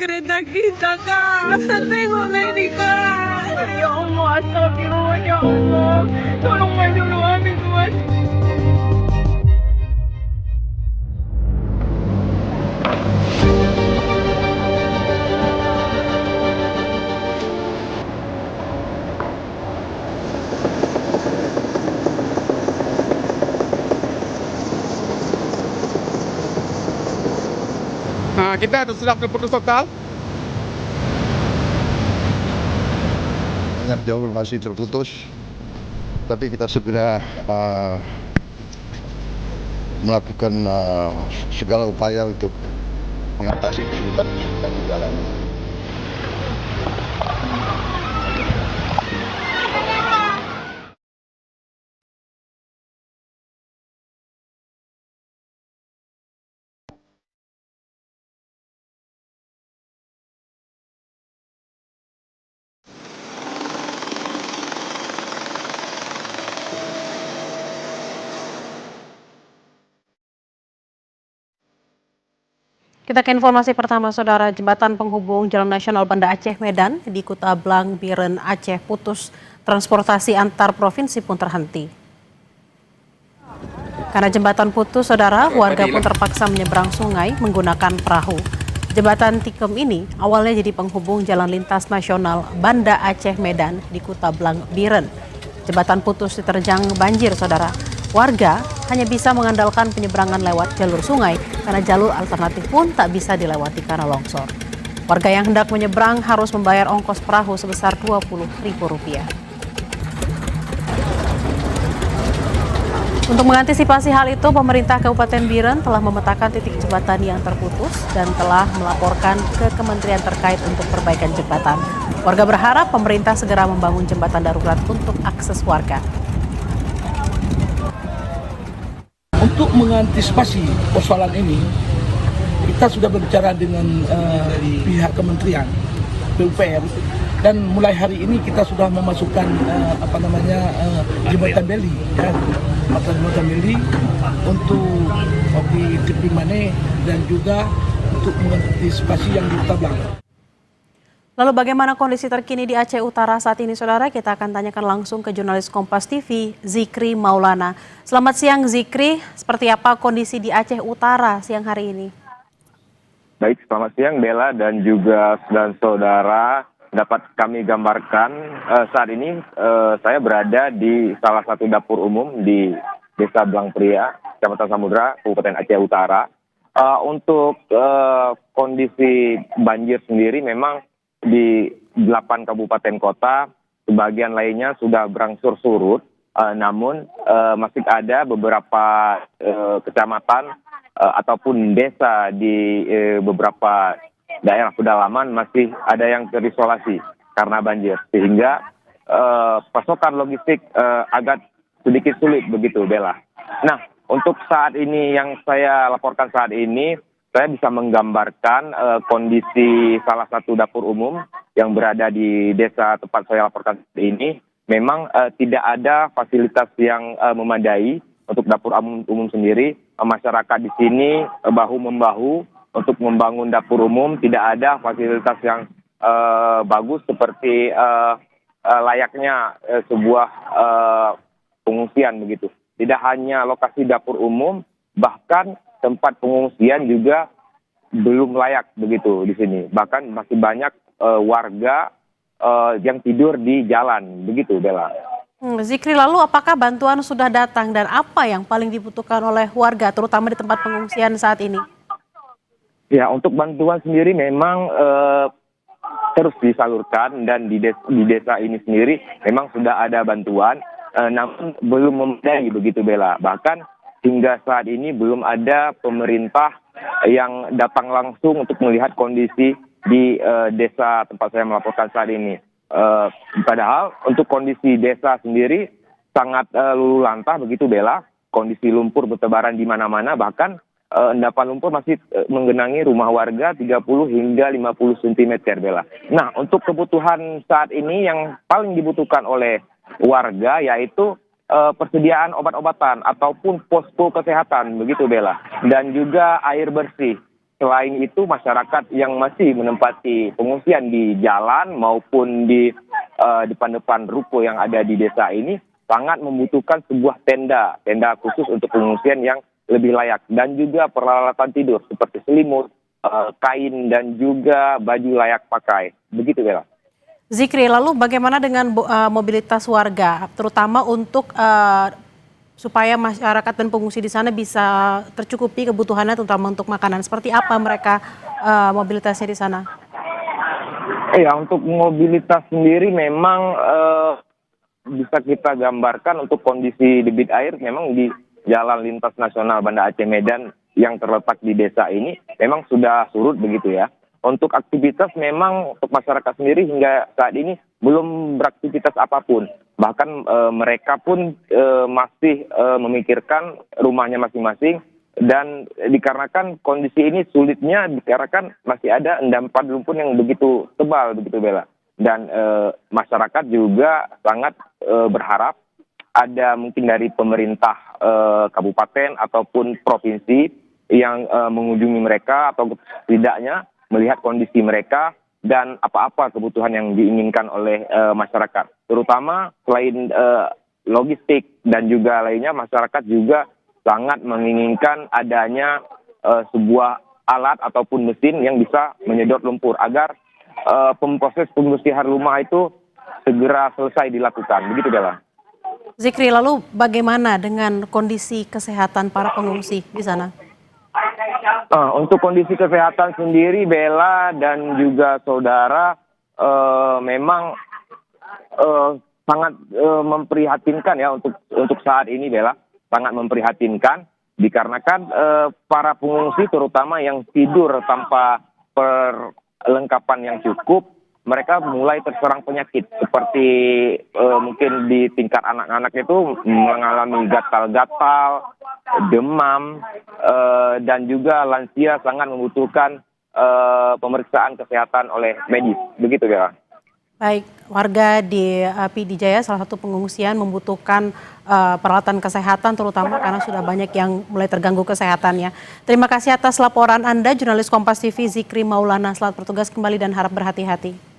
kereta kita, Kak. Tengok ini, Kak. Ya Allah, astagfirullah, ya Allah. Tolong bantu kami, Tuhan. Nah, kita sudah terputus total. Banyak jalur masih terputus, tapi kita segera melakukan segala upaya untuk mengatasi kesulitan di jalan. Kita ke informasi pertama, Saudara. Jembatan penghubung Jalan Nasional Banda Aceh Medan di Kuta Blang, Biren, Aceh putus. Transportasi antar provinsi pun terhenti. Karena jembatan putus, Saudara, warga pun terpaksa menyeberang sungai menggunakan perahu. Jembatan Tikem ini awalnya jadi penghubung jalan lintas nasional Banda Aceh Medan di Kuta Blang, Biren. Jembatan putus diterjang banjir, Saudara. Warga hanya bisa mengandalkan penyeberangan lewat jalur sungai karena jalur alternatif pun tak bisa dilewati karena longsor. Warga yang hendak menyeberang harus membayar ongkos perahu sebesar Rp20.000. Untuk mengantisipasi hal itu, pemerintah Kabupaten Biren telah memetakan titik jembatan yang terputus dan telah melaporkan ke kementerian terkait untuk perbaikan jembatan. Warga berharap pemerintah segera membangun jembatan darurat untuk akses warga. Untuk mengantisipasi persoalan ini, kita sudah berbicara dengan pihak kementerian PUPR dan mulai hari ini kita sudah memasukkan jembatan beli, jembatan beli untuk di tepi Mane dan juga untuk mengantisipasi yang di Kuta Blang. Lalu bagaimana kondisi terkini di Aceh Utara saat ini, Saudara? Kita akan tanyakan langsung ke jurnalis Kompas TV, Zikri Maulana. Selamat siang, Zikri. Seperti apa kondisi di Aceh Utara siang hari ini? Baik, selamat siang Bella dan juga saudara. Dapat kami gambarkan saat ini saya berada di salah satu dapur umum di Desa Blang Pria, Kecamatan Samudra, Kabupaten Aceh Utara. Untuk kondisi banjir sendiri memang di 8 kabupaten kota, sebagian lainnya sudah berangsur surut, namun masih ada beberapa kecamatan ataupun desa di beberapa daerah pedalaman masih ada yang terisolasi karena banjir, sehingga pasokan logistik agak sedikit sulit begitu, Bella. Nah, untuk saat ini yang saya laporkan saat ini, saya bisa menggambarkan kondisi salah satu dapur umum yang berada di desa tempat saya laporkan ini. Memang tidak ada fasilitas yang memadai untuk dapur umum sendiri. Masyarakat di sini bahu-membahu untuk membangun dapur umum. Tidak ada fasilitas yang bagus seperti layaknya sebuah pengungsian begitu. Tidak hanya lokasi dapur umum, bahkan tempat pengungsian juga belum layak begitu di sini. Bahkan masih banyak warga yang tidur di jalan begitu, Bella. Zikri, lalu apakah bantuan sudah datang dan apa yang paling dibutuhkan oleh warga terutama di tempat pengungsian saat ini? Ya, untuk bantuan sendiri memang terus disalurkan dan di desa ini sendiri memang sudah ada bantuan, namun belum memadai begitu, Bella. Bahkan hingga saat ini belum ada pemerintah yang datang langsung untuk melihat kondisi di desa tempat saya melaporkan saat ini. Padahal untuk kondisi desa sendiri sangat luluh lantah begitu, Bella. Kondisi lumpur bertebaran di mana-mana, bahkan endapan lumpur masih menggenangi rumah warga 30 hingga 50 cm, Bella. Nah, untuk kebutuhan saat ini yang paling dibutuhkan oleh warga yaitu persediaan obat-obatan ataupun posko kesehatan begitu, Bella, dan juga air bersih. selain itu masyarakat yang masih menempati pengungsian di jalan maupun di depan-depan ruko yang ada di desa ini sangat membutuhkan sebuah tenda khusus untuk pengungsian yang lebih layak, dan juga peralatan tidur seperti selimut, kain, dan juga baju layak pakai. Begitu, Bella. Zikri, lalu bagaimana dengan mobilitas warga, terutama untuk supaya masyarakat dan pengungsi di sana bisa tercukupi kebutuhannya, terutama untuk makanan? Seperti apa mereka mobilitasnya di sana? Ya, untuk mobilitas sendiri memang bisa kita gambarkan untuk kondisi debit air memang di Jalan Lintas Nasional Banda Aceh Medan yang terletak di desa ini memang sudah surut begitu ya. Untuk aktivitas memang untuk masyarakat sendiri hingga saat ini belum beraktivitas apapun. Bahkan mereka pun masih memikirkan rumahnya masing-masing, dan dikarenakan kondisi ini sulitnya dikarenakan masih ada endapan lumpur yang begitu tebal begitu, Bella. Dan masyarakat juga sangat berharap ada mungkin dari pemerintah kabupaten ataupun provinsi yang mengunjungi mereka atau setidaknya melihat kondisi mereka dan apa-apa kebutuhan yang diinginkan oleh masyarakat. Terutama selain logistik dan juga lainnya, masyarakat juga sangat menginginkan adanya sebuah alat ataupun mesin yang bisa menyedot lumpur agar proses pembersihan rumah itu segera selesai dilakukan. Begitu, Bella. Zikri, lalu bagaimana dengan kondisi kesehatan para pengungsi di sana? Untuk kondisi kesehatan sendiri, Bella dan juga saudara, memang sangat memprihatinkan ya untuk saat ini, Bella. Sangat memprihatinkan dikarenakan para pengungsi terutama yang tidur tanpa perlengkapan yang cukup, mereka mulai terserang penyakit seperti mungkin di tingkat anak-anak itu mengalami gatal-gatal, demam, dan juga lansia sangat membutuhkan pemeriksaan kesehatan oleh medis. Begitu, ya. Baik, warga di PD Jaya, salah satu pengungsian, membutuhkan peralatan kesehatan terutama karena sudah banyak yang mulai terganggu kesehatannya. Terima kasih atas laporan Anda, jurnalis Kompas TV Zikri Maulana. Selamat bertugas kembali dan harap berhati-hati.